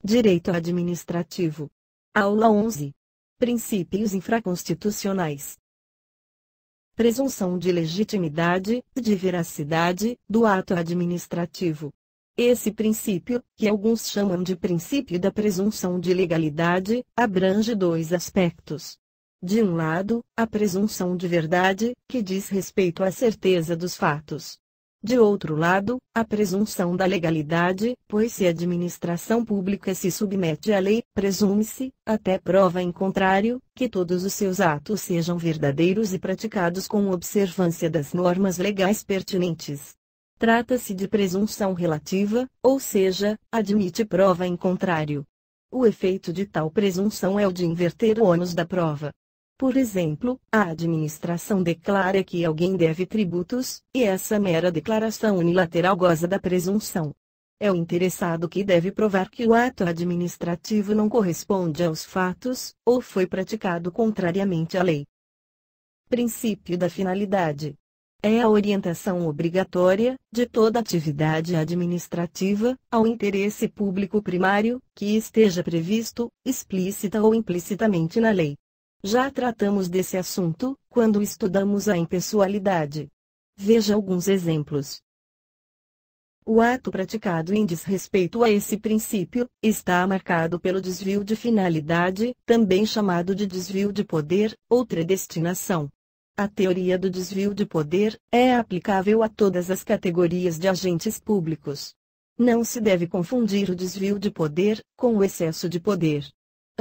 Direito Administrativo. Aula 11. Princípios infraconstitucionais. Presunção de legitimidade, de veracidade, do ato administrativo. Esse princípio, que alguns chamam de princípio da presunção de legalidade, abrange dois aspectos. De um lado, a presunção de verdade, que diz respeito à certeza dos fatos. De outro lado, a presunção da legalidade, pois se a administração pública se submete à lei, presume-se, até prova em contrário, que todos os seus atos sejam verdadeiros e praticados com observância das normas legais pertinentes. Trata-se de presunção relativa, ou seja, admite prova em contrário. O efeito de tal presunção é o de inverter o ônus da prova. Por exemplo, a administração declara que alguém deve tributos, e essa mera declaração unilateral goza da presunção. É o interessado que deve provar que o ato administrativo não corresponde aos fatos, ou foi praticado contrariamente à lei. Princípio da finalidade. É a orientação obrigatória, de toda atividade administrativa, ao interesse público primário, que esteja previsto, explícita ou implicitamente na lei. Já tratamos desse assunto, quando estudamos a impessoalidade. Veja alguns exemplos. O ato praticado em desrespeito a esse princípio, está marcado pelo desvio de finalidade, também chamado de desvio de poder, ou predestinação. A teoria do desvio de poder, é aplicável a todas as categorias de agentes públicos. Não se deve confundir o desvio de poder, com o excesso de poder.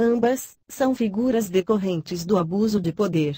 Ambas são figuras decorrentes do abuso de poder.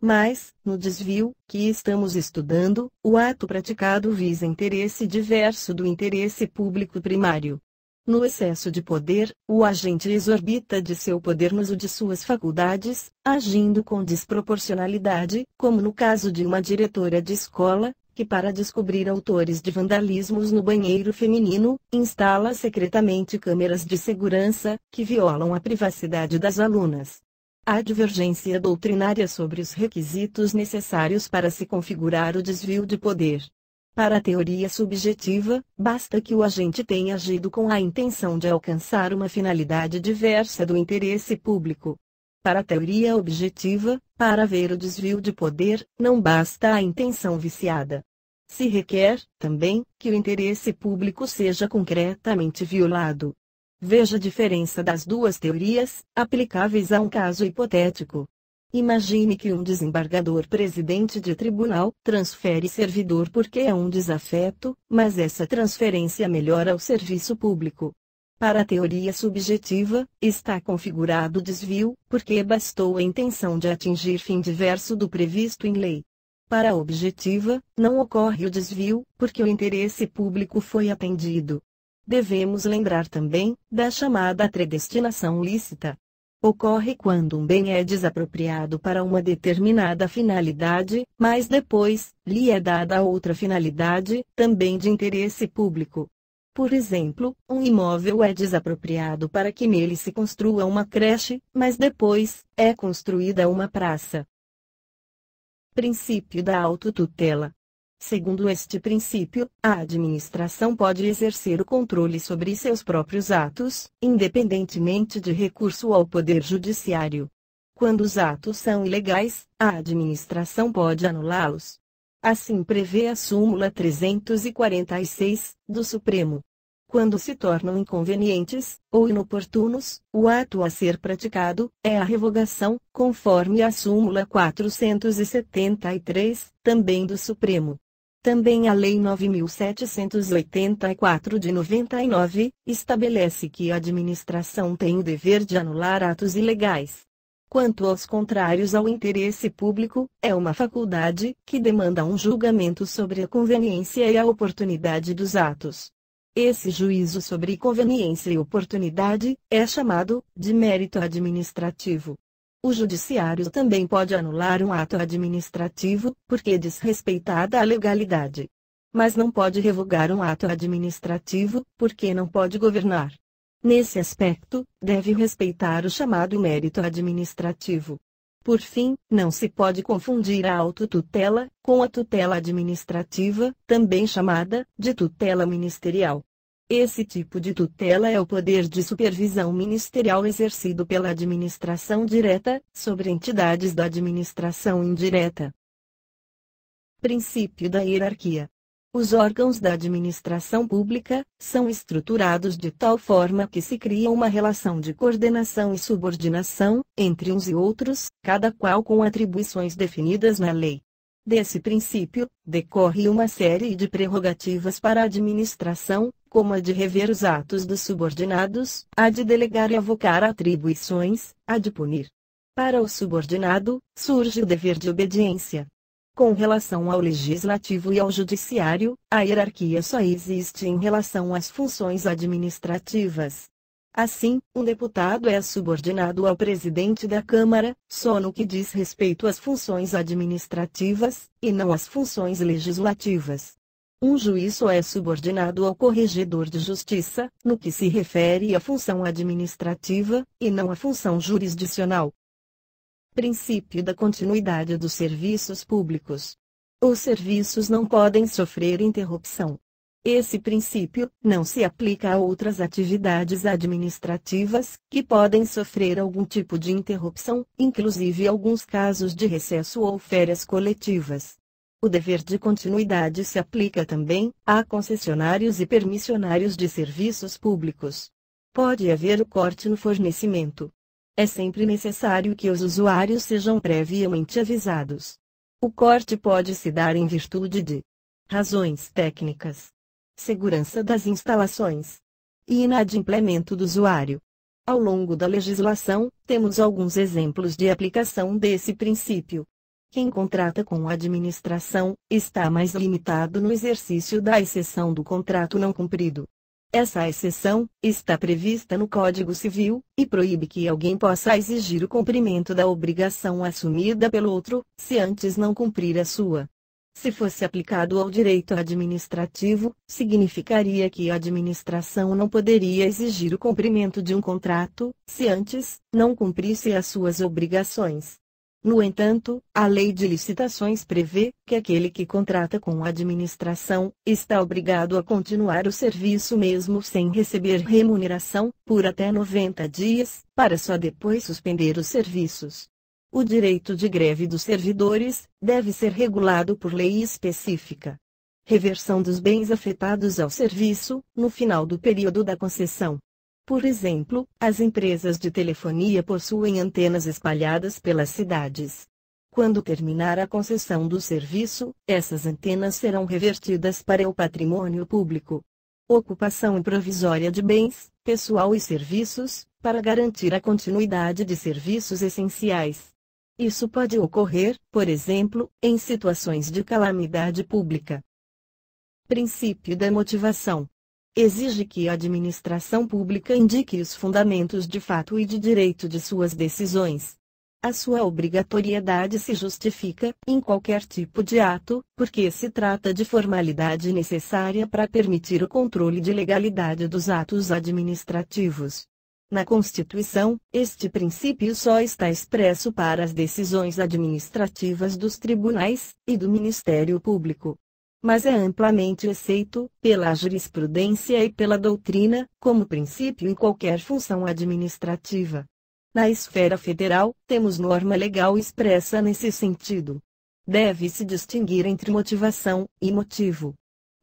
Mas, no desvio, que estamos estudando, o ato praticado visa interesse diverso do interesse público primário. No excesso de poder, o agente exorbita de seu poder no uso de suas faculdades, agindo com desproporcionalidade, como no caso de uma diretora de escola, que para descobrir autores de vandalismos no banheiro feminino, instala secretamente câmeras de segurança, que violam a privacidade das alunas. Há divergência doutrinária sobre os requisitos necessários para se configurar o desvio de poder. Para a teoria subjetiva, basta que o agente tenha agido com a intenção de alcançar uma finalidade diversa do interesse público. Para a teoria objetiva, para ver o desvio de poder, não basta a intenção viciada. Se requer, também, que o interesse público seja concretamente violado. Veja a diferença das duas teorias, aplicáveis a um caso hipotético. Imagine que um desembargador presidente de tribunal transfere servidor porque é um desafeto, mas essa transferência melhora o serviço público. Para a teoria subjetiva, está configurado o desvio, porque bastou a intenção de atingir fim diverso do previsto em lei. Para a objetiva, não ocorre o desvio, porque o interesse público foi atendido. Devemos lembrar também da chamada predestinação lícita. Ocorre quando um bem é desapropriado para uma determinada finalidade, mas depois, lhe é dada outra finalidade, também de interesse público. Por exemplo, um imóvel é desapropriado para que nele se construa uma creche, mas depois, é construída uma praça. Princípio da autotutela. Segundo este princípio, a administração pode exercer o controle sobre seus próprios atos, independentemente de recurso ao Poder Judiciário. Quando os atos são ilegais, a administração pode anulá-los. Assim prevê a súmula 346, do Supremo. Quando se tornam inconvenientes, ou inoportunos, o ato a ser praticado, é a revogação, conforme a súmula 473, também do Supremo. Também a Lei 9.784 de 99, estabelece que a administração tem o dever de anular atos ilegais. Quanto aos contrários ao interesse público, é uma faculdade, que demanda um julgamento sobre a conveniência e a oportunidade dos atos. Esse juízo sobre conveniência e oportunidade, é chamado, de mérito administrativo. O judiciário também pode anular um ato administrativo, porque desrespeitada a legalidade. Mas não pode revogar um ato administrativo, porque não pode governar. Nesse aspecto, deve respeitar o chamado mérito administrativo. Por fim, não se pode confundir a autotutela com a tutela administrativa, também chamada de tutela ministerial. Esse tipo de tutela é o poder de supervisão ministerial exercido pela administração direta, sobre entidades da administração indireta. Princípio da hierarquia. Os órgãos da administração pública são estruturados de tal forma que se cria uma relação de coordenação e subordinação entre uns e outros, cada qual com atribuições definidas na lei. Desse princípio, decorre uma série de prerrogativas para a administração, como a de rever os atos dos subordinados, a de delegar e avocar atribuições, a de punir. Para o subordinado, surge o dever de obediência. Com relação ao legislativo e ao judiciário, a hierarquia só existe em relação às funções administrativas. Assim, um deputado é subordinado ao presidente da Câmara, só no que diz respeito às funções administrativas, e não às funções legislativas. Um juiz só é subordinado ao corregedor de justiça, no que se refere à função administrativa, e não à função jurisdicional. Princípio da continuidade dos serviços públicos. Os serviços não podem sofrer interrupção. Esse princípio não se aplica a outras atividades administrativas, que podem sofrer algum tipo de interrupção, inclusive alguns casos de recesso ou férias coletivas. O dever de continuidade se aplica também a concessionários e permissionários de serviços públicos. Pode haver o corte no fornecimento. É sempre necessário que os usuários sejam previamente avisados. O corte pode se dar em virtude de razões técnicas, segurança das instalações e inadimplemento do usuário. Ao longo da legislação, temos alguns exemplos de aplicação desse princípio. Quem contrata com a administração está mais limitado no exercício da exceção do contrato não cumprido. Essa exceção está prevista no Código Civil e proíbe que alguém possa exigir o cumprimento da obrigação assumida pelo outro, se antes não cumprir a sua. Se fosse aplicado ao direito administrativo, significaria que a administração não poderia exigir o cumprimento de um contrato, se antes não cumprisse as suas obrigações. No entanto, a Lei de Licitações prevê que aquele que contrata com a administração está obrigado a continuar o serviço mesmo sem receber remuneração, por até 90 dias, para só depois suspender os serviços. O direito de greve dos servidores deve ser regulado por lei específica. Reversão dos bens afetados ao serviço, no final do período da concessão. Por exemplo, as empresas de telefonia possuem antenas espalhadas pelas cidades. Quando terminar a concessão do serviço, essas antenas serão revertidas para o patrimônio público. Ocupação provisória de bens, pessoal e serviços, para garantir a continuidade de serviços essenciais. Isso pode ocorrer, por exemplo, em situações de calamidade pública. Princípio da motivação. Exige que a administração pública indique os fundamentos de fato e de direito de suas decisões. A sua obrigatoriedade se justifica, em qualquer tipo de ato, porque se trata de formalidade necessária para permitir o controle de legalidade dos atos administrativos. Na Constituição, este princípio só está expresso para as decisões administrativas dos tribunais e do Ministério Público. Mas é amplamente aceito, pela jurisprudência e pela doutrina, como princípio em qualquer função administrativa. Na esfera federal, temos norma legal expressa nesse sentido. Deve-se distinguir entre motivação e motivo.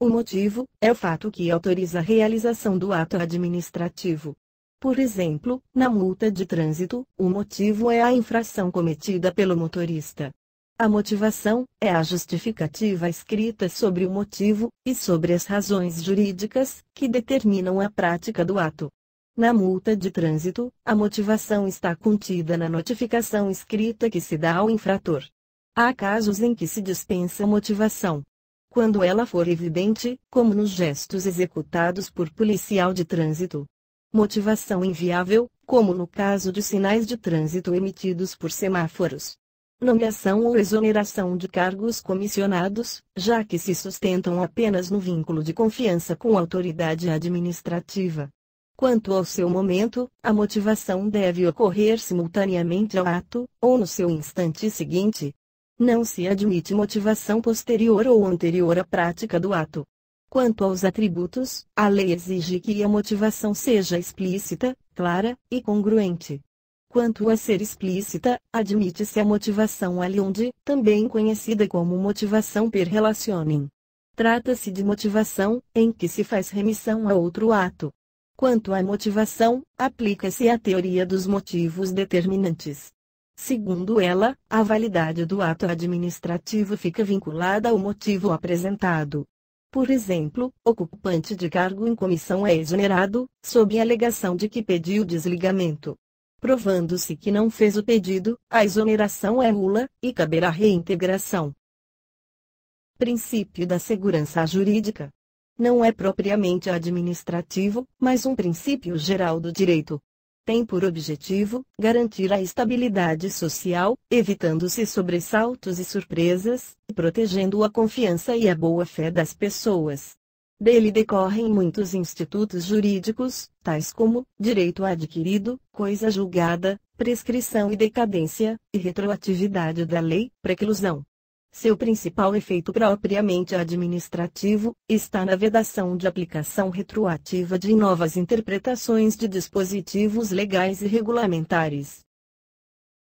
O motivo é o fato que autoriza a realização do ato administrativo. Por exemplo, na multa de trânsito, o motivo é a infração cometida pelo motorista. A motivação é a justificativa escrita sobre o motivo, e sobre as razões jurídicas, que determinam a prática do ato. Na multa de trânsito, a motivação está contida na notificação escrita que se dá ao infrator. Há casos em que se dispensa a motivação. Quando ela for evidente, como nos gestos executados por policial de trânsito. Motivação inviável, como no caso de sinais de trânsito emitidos por semáforos. Nomeação ou exoneração de cargos comissionados, já que se sustentam apenas no vínculo de confiança com a autoridade administrativa. Quanto ao seu momento, a motivação deve ocorrer simultaneamente ao ato, ou no seu instante seguinte. Não se admite motivação posterior ou anterior à prática do ato. Quanto aos atributos, a lei exige que a motivação seja explícita, clara e congruente. Quanto a ser explícita, admite-se a motivação aliundi, também conhecida como motivação per relationem. Trata-se de motivação, em que se faz remissão a outro ato. Quanto à motivação, aplica-se a teoria dos motivos determinantes. Segundo ela, a validade do ato administrativo fica vinculada ao motivo apresentado. Por exemplo, ocupante de cargo em comissão é exonerado, sob a alegação de que pediu desligamento. Provando-se que não fez o pedido, a exoneração é nula, e caberá reintegração. Princípio da segurança jurídica. Não é propriamente administrativo, mas um princípio geral do direito. Tem por objetivo garantir a estabilidade social, evitando-se sobressaltos e surpresas, e protegendo a confiança e a boa-fé das pessoas. Dele decorrem muitos institutos jurídicos, tais como direito adquirido, coisa julgada, prescrição e decadência, e retroatividade da lei, preclusão. Seu principal efeito propriamente administrativo está na vedação de aplicação retroativa de novas interpretações de dispositivos legais e regulamentares.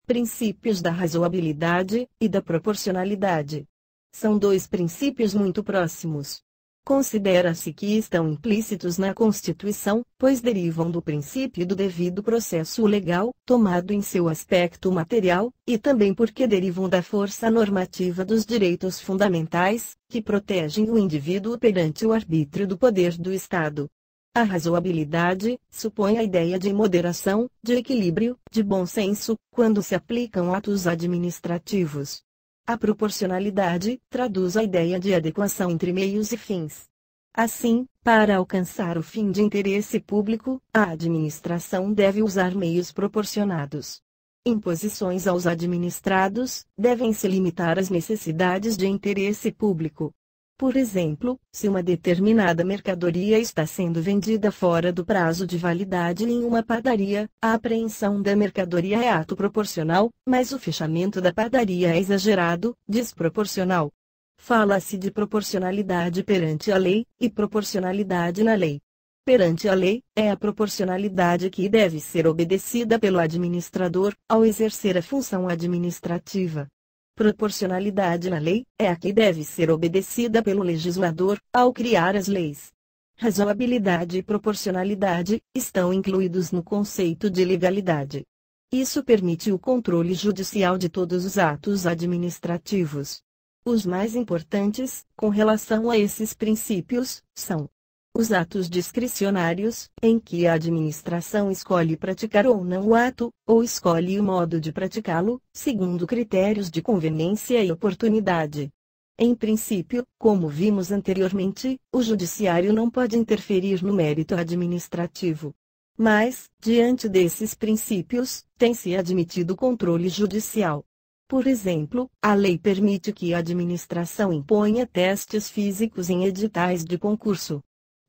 Princípios da razoabilidade e da proporcionalidade. São dois princípios muito próximos. Considera-se que estão implícitos na Constituição, pois derivam do princípio do devido processo legal, tomado em seu aspecto material, e também porque derivam da força normativa dos direitos fundamentais, que protegem o indivíduo perante o arbítrio do poder do Estado. A razoabilidade supõe a ideia de moderação, de equilíbrio, de bom senso, quando se aplicam atos administrativos. A proporcionalidade traduz a ideia de adequação entre meios e fins. Assim, para alcançar o fim de interesse público, a administração deve usar meios proporcionados. Imposições aos administrados devem se limitar às necessidades de interesse público. Por exemplo, se uma determinada mercadoria está sendo vendida fora do prazo de validade em uma padaria, a apreensão da mercadoria é ato proporcional, mas o fechamento da padaria é exagerado, desproporcional. Fala-se de proporcionalidade perante a lei, e proporcionalidade na lei. Perante a lei, é a proporcionalidade que deve ser obedecida pelo administrador, ao exercer a função administrativa. Proporcionalidade na lei é a que deve ser obedecida pelo legislador, ao criar as leis. Razoabilidade e proporcionalidade estão incluídos no conceito de legalidade. Isso permite o controle judicial de todos os atos administrativos. Os mais importantes, com relação a esses princípios, são os atos discricionários, em que a administração escolhe praticar ou não o ato, ou escolhe o modo de praticá-lo, segundo critérios de conveniência e oportunidade. Em princípio, como vimos anteriormente, o judiciário não pode interferir no mérito administrativo. Mas, diante desses princípios, tem-se admitido controle judicial. Por exemplo, a lei permite que a administração imponha testes físicos em editais de concurso.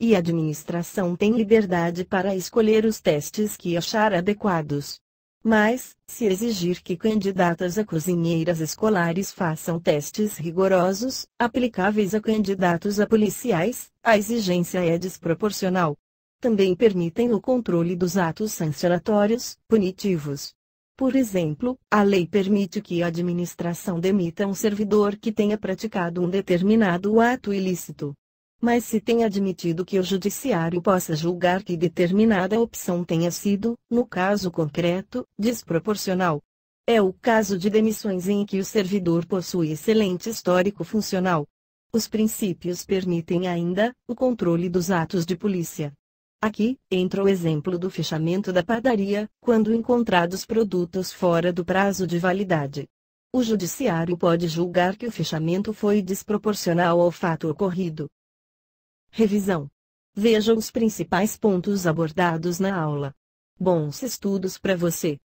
E a administração tem liberdade para escolher os testes que achar adequados. Mas, se exigir que candidatas a cozinheiras escolares façam testes rigorosos, aplicáveis a candidatos a policiais, a exigência é desproporcional. Também permitem o controle dos atos sancionatórios, punitivos. Por exemplo, a lei permite que a administração demita um servidor que tenha praticado um determinado ato ilícito. Mas se tem admitido que o judiciário possa julgar que determinada opção tenha sido, no caso concreto, desproporcional. É o caso de demissões em que o servidor possui excelente histórico funcional. Os princípios permitem ainda o controle dos atos de polícia. Aqui entra o exemplo do fechamento da padaria, quando encontrados produtos fora do prazo de validade. O judiciário pode julgar que o fechamento foi desproporcional ao fato ocorrido. Revisão. Veja os principais pontos abordados na aula. Bons estudos para você!